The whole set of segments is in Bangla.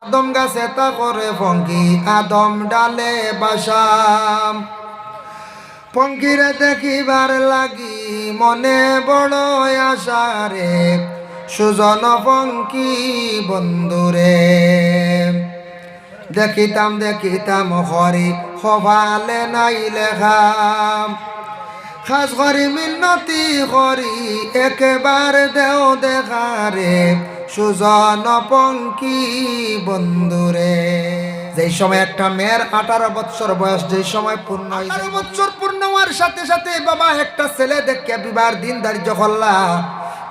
আদম গাছে তা করে পঙ্কি আদম ডালে বাসাম। পঙ্কিরে দেখিবার লাগি মনে বড় আশা রে, সুজন পঙ্কি বন্ধুরে। দেখিতাম দেখিতাম হরি হবালে নাই লেখাম, খাস করি মিনতি করি একেবার দেও দেখারে, সুজন পঙ্কি বন্ধুরে। যেই সময় একটা মেয়ের 18 বছর বয়স, যেই সময় পূর্ণ 18 বছর পূর্ণ হওয়ার সাথে সাথে বাবা একটা ছেলে দেখে বিবাহ দিন ধার্য করলা।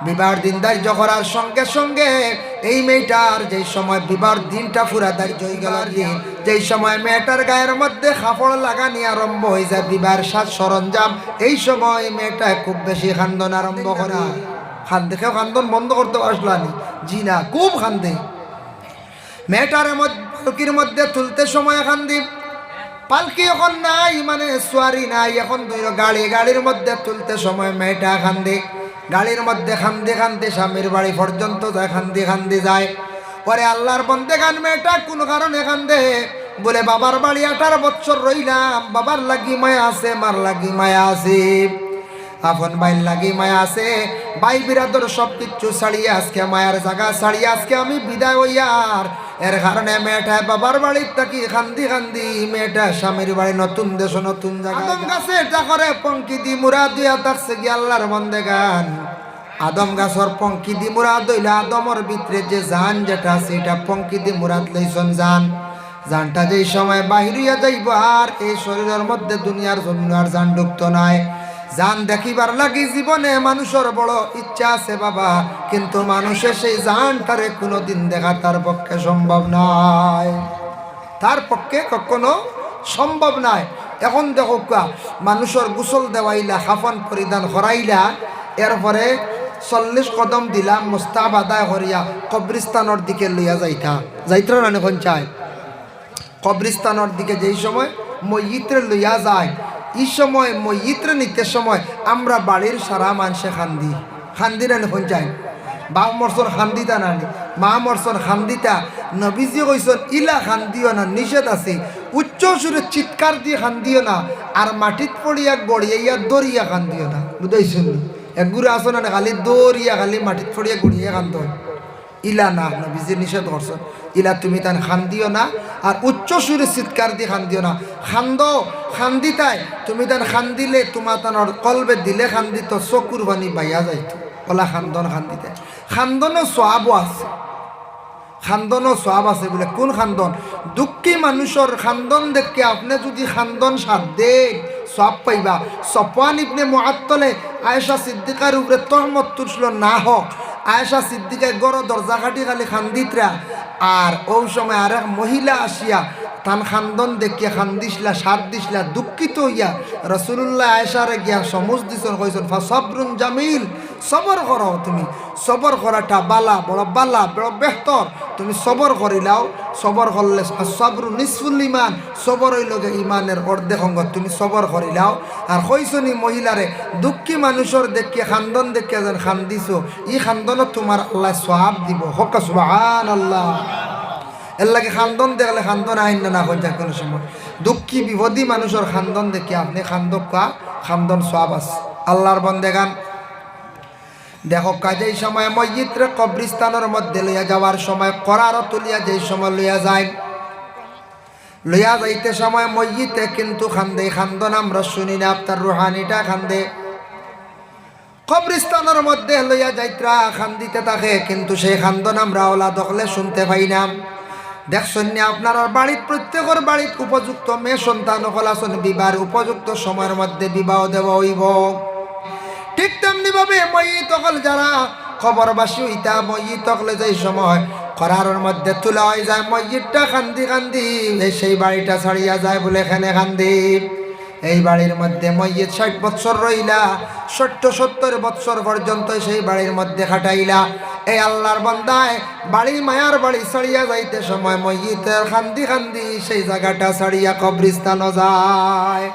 বিবাহ দিন ধার্য করার সঙ্গে সঙ্গে এই মেয়েটার যেই সময় বিবাহ দিনটা পুরা ধার্য হয়ে গেল, যেই সময় মেয়েটার গায়ের মধ্যে কাপড় লাগানি আরম্ভ হয়ে যায়, বিবাহের সাজ সরঞ্জাম, এই সময় মেয়েটা খুব বেশি কান্দন আরম্ভ করে। দেখেও কান্দন বন্ধ করতে পারলানি, জি না, খুব কান্দে। মেয়েটার পালকির মধ্যে তুলতে সময় কান্দি, পালকি এখন নাই, মানে সোয়ারি নাই, এখন গাড়ির মধ্যে তুলতে সময় মেয়েটা কান্দে। গাড়ির মধ্যে কান্দে কান্দে স্বামীর বাড়ি পর্যন্ত যায়, কান্দে কান্দে যায়। পরে আল্লাহর বন্দেগান মেয়েটা কোন কারণে কান্দে, বলে বাবার বাড়ি 18 বছর রইলাম, বাবার লাগি মায়া আছে, মার লাগি মায়া আছে, আপন ভাইয়ের লাগি মায়া আছে, ভাই বিরাদর সব কিচ্ছু ছাড়িয়ে আজকে মায়ার জায়গা ছাড়িয়ে আজকে আমি বিদায় হইয়ার। এর কারণে মেয়েটা বাবার বাড়ির থাকি কান্দি কান্দি মেয়েটা স্বামীর বাড়ি নতুন দেশ নতুন জায়গা। আদম গাছে এটা করে পঙ্কি দি মুরা দিয়া থাকছে কি আল্লাহর বন্দেগান। আদম গাছর পঙ্কি দি মুরাদ হইল আদমর ভিতরে যে জান যেটা আছে এটা পঙ্কি দি মুরাদ লইছন জান। জানটা যেই সময় বাহিরিয়া যাইব আর এই শরীরের মধ্যে দুনিয়ার জন্য আর জান ঢুকতো নাই। জান দেখিবার লাগি জীবনে মানুষের বড় ইচ্ছা আছে বাবা, কিন্তু মানুষের সেই জানটারে কোনোদিন দেখা তার পক্ষে সম্ভব নয়, তার পক্ষে কখনো সম্ভব নয়। এখন দেখো মানুষের গোসল দেওয়াইলা, কাফন পরিধান করাইলা, এরপরে 40 কদম দিলাম মুস্তাব আদায় করিয়া কবরিস্তানের দিকে লইয়া যাইতা না এখন চায়। কবরিস্তানের দিকে যেই সময় মইয়িত্রে লইয়া যায়, এই সময় মইয়িত্রে নিতে সময় আমরা বাড়ির সারা মানুষে খান্দি না এখন চাই। বাপ মরসর খান্দিতা নানি, মা মরসর খান্দিতা, নবীজি কইসন ইলা খান্দিও না, নিষেধ আছে। উচ্চ সুরে চিৎকার দিয়ে খান্দিও না, আর মাটিত পড়িয়া গড়িয়া দৌড়িয়া খান্দিও না, বুঝাইছেন? একগুলো আসো না, খালি দৌড়িয়া খালি মাটিত পড়িয়া গড়িয়া কান্দ, ইলা না, নবীজি নিষেধ করছেন। ইলা তুমি তান খান্দিও না, আর উচ্চ সুরে চিৎকার দিয়ে খান্দিও না। খান্দিতাই তুমি তান খান্দিলে তোমার তানোর কলবে দিলে খান্দিত চকুর পানি বাইয়া যাইত, ওলা খান্দন খান্দিতে। খান্দনও সোয়াবও আছে, খান্দনও সোয়াব আছে বলে। কোন খান্দন? দুঃখী মানুষের খান্দন দেখে আপনি যদি খান্দন সাথ দেন সব পাইবা। সফওয়ান ইবনে মুআত্তলে আয়েশা সিদ্দিকার উপরে তহমত তুলছিল না হোক, আয়েশা সিদ্দিকায় গড় দরজা কাটি খালি খান্দিতরা, আর ওই সময় আর এক মহিলা আসিয়া তান খান্দন দেখিয়া খান্দিসলা, সাথ দিসলা, দুঃখিত হইয়া রাসূলুল্লাহ আয়েশারে গিয়া সমুজ দিছেন, কইছেন ফাসাবরুন জামিল, সবর করো, তুমি সবর করাটা বালা, বড় বালা, বড় বেহতর, তুমি সবর করিলাও। সবর করলে সবরু নিসফুল ইমান, সবর হইল ইমানের অর্ধেক অঙ্গ, তুমি সবর করিলাও। আর কইছনি মহিলারে দুঃখী মানুষের দেখিয়া খান্দন দেখিয়া যেন খান্দিছো, ই খান্দনত তোমার আল্লাহ সওয়াব দিব। হক সুবহানাল্লাহ। এর লাগে খান্দন দেখলে খান্দন আইন না হয়ে যায় কোনো সময়। দুঃখী বিপদী মানুষের খান্দন দেখে আপনি খান্দন সওয়াব আছে। আল্লাহর বন্দেগান দেখো কাজেই সময় মসজিদরে কবরিস্তানের মধ্যে লইয়া যাওয়ার সময় করার তুলিয়া যেই সময় লইয়া যায়, লইয়া যাইতে সময় মসজিদে কিন্তু খান্দে, খান্দন আমরা শুনি না, আপনার রুহানিটা খান্দে। কবরিস্তানের মধ্যে লইয়া যাইত্রা খান্দিতে থাকে, কিন্তু সেই খান্দন আমরা ওলা দখলে শুনতে পাই না। দেখছেন না আপনার বাড়ির প্রত্যেকের বাড়ির উপযুক্ত মেয়ে সন্তান হলাসন, বিবাহ উপযুক্ত সময়ের মধ্যে বিবাহ দেওয়া হইব। ঠিক তেমনি ভাবে মইয়িত হল যারা খবরবাসী হইতা, মইয়িত হলে যেই সময় করার মধ্যে তোলা হয়ে যায়, মইয়িতটা কান্দি কান্দি সেই বাড়িটা ছাড়িয়া যায় বলে এখানে কান্দি। এই বাড়ির মধ্যে মইয়িত 60 বছর রইলা, 70 বছর পর্যন্ত সেই বাড়ির মধ্যে খাটাইলা। এই আল্লাহর বান্দায় বাড়ি মায়ার বাড়ি ছাড়িয়া যাইতে সময় মইয়িতের কান্দি কান্দি সেই জায়গাটা ছাড়িয়া কবরিস্তানও যায়।